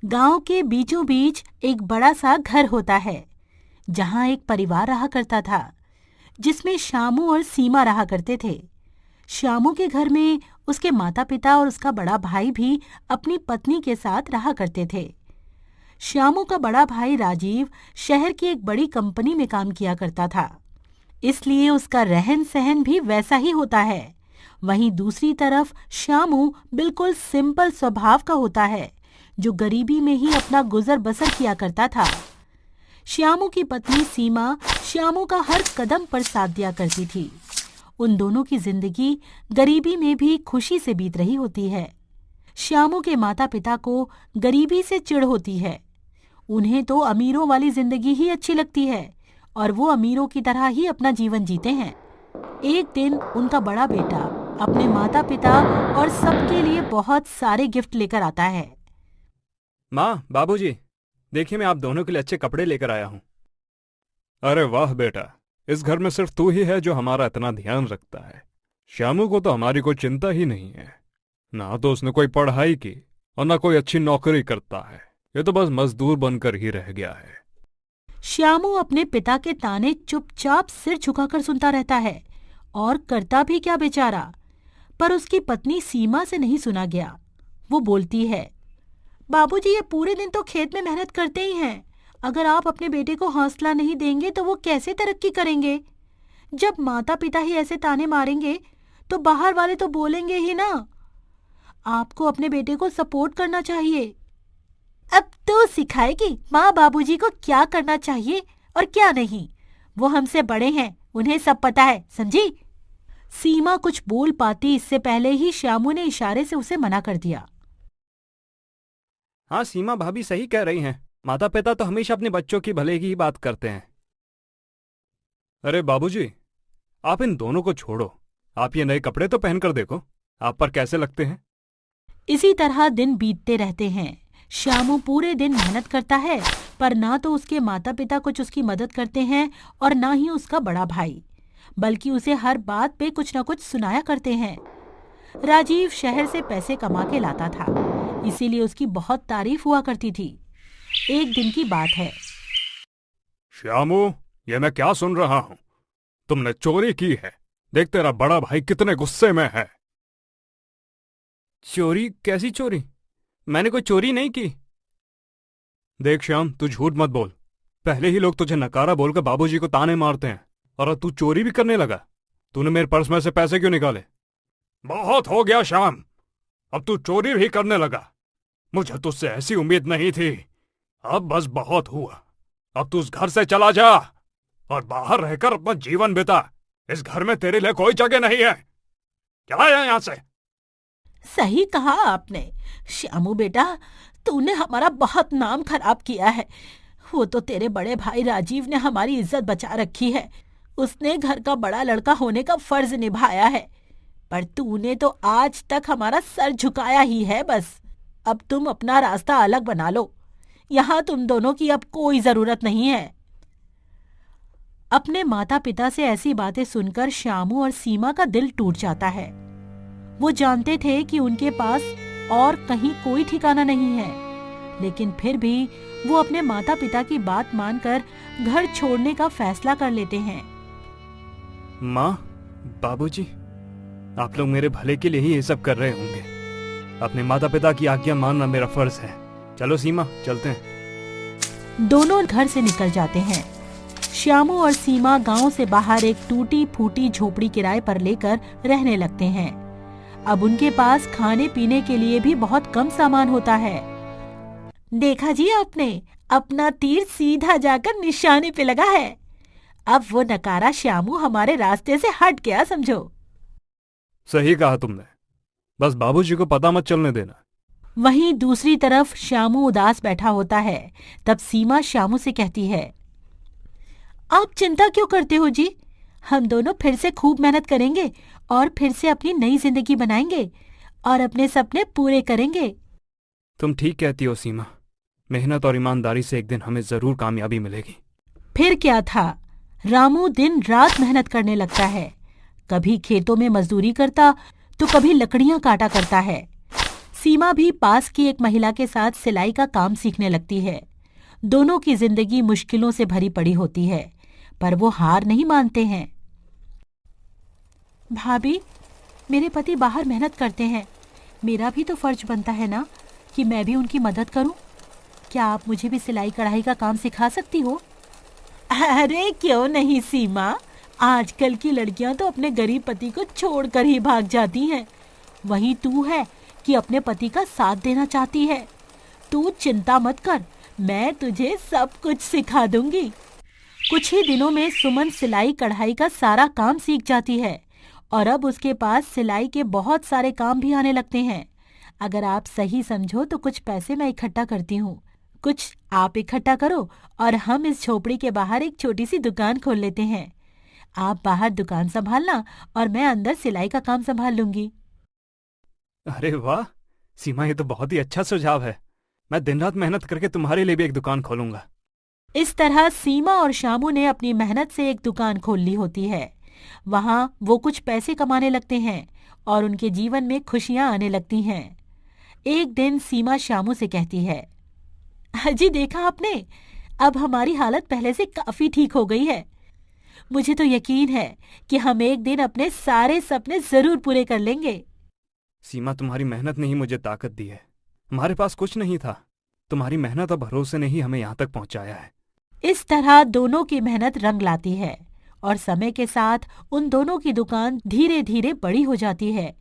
गांव के बीचों बीच एक बड़ा सा घर होता है जहां एक परिवार रहा करता था जिसमें श्यामू और सीमा रहा करते थे। श्यामू के घर में उसके माता पिता और उसका बड़ा भाई भी अपनी पत्नी के साथ रहा करते थे। श्यामू का बड़ा भाई राजीव शहर की एक बड़ी कंपनी में काम किया करता था, इसलिए उसका रहन सहन भी वैसा ही होता है। वहीं दूसरी तरफ श्यामू बिल्कुल सिंपल स्वभाव का होता है जो गरीबी में ही अपना गुजर बसर किया करता था। श्यामू की पत्नी सीमा श्यामू का हर कदम पर साथ दिया करती थी। उन दोनों की जिंदगी गरीबी में भी खुशी से बीत रही होती है। श्यामू के माता पिता को गरीबी से चिढ़ होती है। उन्हें तो अमीरों वाली जिंदगी ही अच्छी लगती है और वो अमीरों की तरह ही अपना जीवन जीते हैं। एक दिन उनका बड़ा बेटा अपने माता पिता और सबके लिए बहुत सारे गिफ्ट लेकर आता है। माँ, बाबूजी, देखिए मैं आप दोनों के लिए अच्छे कपड़े लेकर आया हूँ। अरे वाह बेटा, इस घर में सिर्फ तू ही है जो हमारा इतना ध्यान रखता है। श्यामू को तो हमारी कोई चिंता ही नहीं है। ना तो उसने कोई पढ़ाई की और ना कोई अच्छी नौकरी करता है। ये तो बस मजदूर बनकर ही रह गया है। श्यामू अपने पिता के ताने चुपचाप सिर झुकाकर सुनता रहता है और करता भी क्या बेचारा। पर उसकी पत्नी सीमा से नहीं सुना गया। वो बोलती है, बाबूजी ये पूरे दिन तो खेत में मेहनत करते ही हैं। अगर आप अपने बेटे को हौसला नहीं देंगे तो वो कैसे तरक्की करेंगे। जब माता पिता ही ऐसे ताने मारेंगे तो बाहर वाले तो बोलेंगे ही ना। आपको अपने बेटे को सपोर्ट करना चाहिए। अब तो सिखाएगी माँ बाबूजी को क्या करना चाहिए और क्या नहीं। वो हमसे बड़े हैं, उन्हें सब पता है, समझी। सीमा कुछ बोल पाती इससे पहले ही श्यामू ने इशारे से उसे मना कर दिया। हाँ, सीमा भाभी सही कह रही हैं। माता पिता तो हमेशा अपने बच्चों की भले की ही बात करते हैं। अरे बाबूजी, आप इन दोनों को छोड़ो। आप ये नए कपड़े तो पहनकर देखो, आप पर कैसे लगते हैं। इसी तरह दिन बीतते रहते हैं। श्यामू पूरे दिन मेहनत करता है, पर ना तो उसके माता पिता कुछ उसकी मदद करते हैं और ना ही उसका बड़ा भाई, बल्कि उसे हर बात पे कुछ न कुछ सुनाया करते हैं। राजीव शहर से पैसे कमा के लाता था, इसीलिए उसकी बहुत तारीफ हुआ करती थी। एक दिन की बात है। श्यामू, ये मैं क्या सुन रहा हूं? तुमने चोरी की है। देख तेरा बड़ा भाई कितने गुस्से में है। चोरी? कैसी चोरी? मैंने कोई चोरी नहीं की। देख श्याम, तू झूठ मत बोल। पहले ही लोग तुझे नकारा बोलकर बाबूजी को ताने मारते हैं और अब तू चोरी भी करने लगा। तूने मेरे पर्स में से पैसे क्यों निकाले? बहुत हो गया श्याम, अब तू चोरी भी करने लगा। मुझे तुझसे ऐसी उम्मीद नहीं थी। अब बस बहुत हुआ। अब तू उस घर से चला जा और बाहर रहकर अपना जीवन बिता। इस घर में तेरे लिए कोई जगह नहीं है। चला जा यहाँ से। सही कहा आपने श्यामू बेटा, तूने हमारा बहुत नाम खराब किया है। वो तो तेरे बड़े भाई राजीव ने हमारी इज्जत बचा रखी है। उसने घर का बड़ा लड़का होने का फर्ज निभाया है, पर तूने तो आज तक हमारा सर झुकाया ही है। बस अब तुम अपना रास्ता अलग बना लो। यहाँ तुम दोनों की अब कोई जरूरत नहीं है। अपने माता पिता से ऐसी बातें सुनकर श्यामू और सीमा का दिल टूट जाता है। वो जानते थे कि उनके पास और कहीं कोई ठिकाना नहीं है, लेकिन फिर भी वो अपने माता पिता की बात मानकर घर छोड़ने का फैसला कर लेते हैं। माँ, बाबूजी, आप लोग मेरे भले के लिए ही ये सब कर रहे होंगे। अपने माता पिता की आज्ञा मानना मेरा फर्ज है। चलो सीमा, चलते हैं। दोनों घर से निकल जाते हैं। श्यामू और सीमा गांव से बाहर एक टूटी फूटी झोपड़ी किराए पर लेकर रहने लगते हैं। अब उनके पास खाने पीने के लिए भी बहुत कम सामान होता है। देखा जी आपने, अपना तीर सीधा जाकर निशाने पे लगा है। अब वो नकारा श्यामू हमारे रास्ते से हट गया, समझो। सही कहा तुमने, बस बाबूजी को पता मत चलने देना। वहीं दूसरी तरफ श्यामू उदास बैठा होता है। तब सीमा श्यामू से कहती है, आप चिंता क्यों करते हो जी? हम दोनों फिर से खूब मेहनत करेंगे और फिर से अपनी नई जिंदगी बनाएंगे और अपने सपने पूरे करेंगे। तुम ठीक कहती हो सीमा। मेहनत और ईमानदारी से एक दिन हमें जरूर कामयाबी मिलेगी। फिर क्या था, रामू दिन रात मेहनत करने लगता है। कभी खेतों में मजदूरी करता तो कभी लकड़ियां काटा करता है। सीमा भी पास की एक महिला के साथ सिलाई का काम सीखने लगती है। दोनों की जिंदगी मुश्किलों से भरी पड़ी होती है, पर वो हार नहीं मानते हैं। भाभी, मेरे पति बाहर मेहनत करते हैं, मेरा भी तो फर्ज बनता है ना कि मैं भी उनकी मदद करूं। क्या आप मुझे भी सिलाई कढ़ाई का काम सिखा सकती हो? अरे क्यों नहीं सीमा, आजकल की लड़कियां तो अपने गरीब पति को छोड़कर ही भाग जाती हैं। वहीं तू है कि अपने पति का साथ देना चाहती है। तू चिंता मत कर, मैं तुझे सब कुछ सिखा दूंगी। कुछ ही दिनों में सुमन सिलाई कढ़ाई का सारा काम सीख जाती है और अब उसके पास सिलाई के बहुत सारे काम भी आने लगते हैं। अगर आप सही समझो तो कुछ पैसे मैं इकट्ठा करती हूँ, कुछ आप इकट्ठा करो और हम इस झोपड़ी के बाहर एक छोटी सी दुकान खोल लेते हैं। आप बाहर दुकान संभालना और मैं अंदर सिलाई का काम संभाल लूंगी। अरे वाह सीमा, ये तो बहुत ही अच्छा सुझाव है। मैं दिन रात मेहनत करके तुम्हारे लिए भी एक दुकान खोलूंगा। इस तरह सीमा और शामू ने अपनी मेहनत से एक दुकान खोल ली होती है। वहां वो कुछ पैसे कमाने लगते हैं और उनके जीवन में खुशियां आने लगती हैं। एक दिन सीमा शामू से कहती है, जी देखा आपने, अब हमारी हालत पहले से काफी ठीक हो गई है। मुझे तो यकीन है कि हम एक दिन अपने सारे सपने जरूर पूरे कर लेंगे। सीमा, तुम्हारी मेहनत ने ही मुझे ताकत दी है। हमारे पास कुछ नहीं था, तुम्हारी मेहनत और भरोसे ने ही हमें यहाँ तक पहुँचाया है। इस तरह दोनों की मेहनत रंग लाती है और समय के साथ उन दोनों की दुकान धीरे धीरे बड़ी हो जाती है।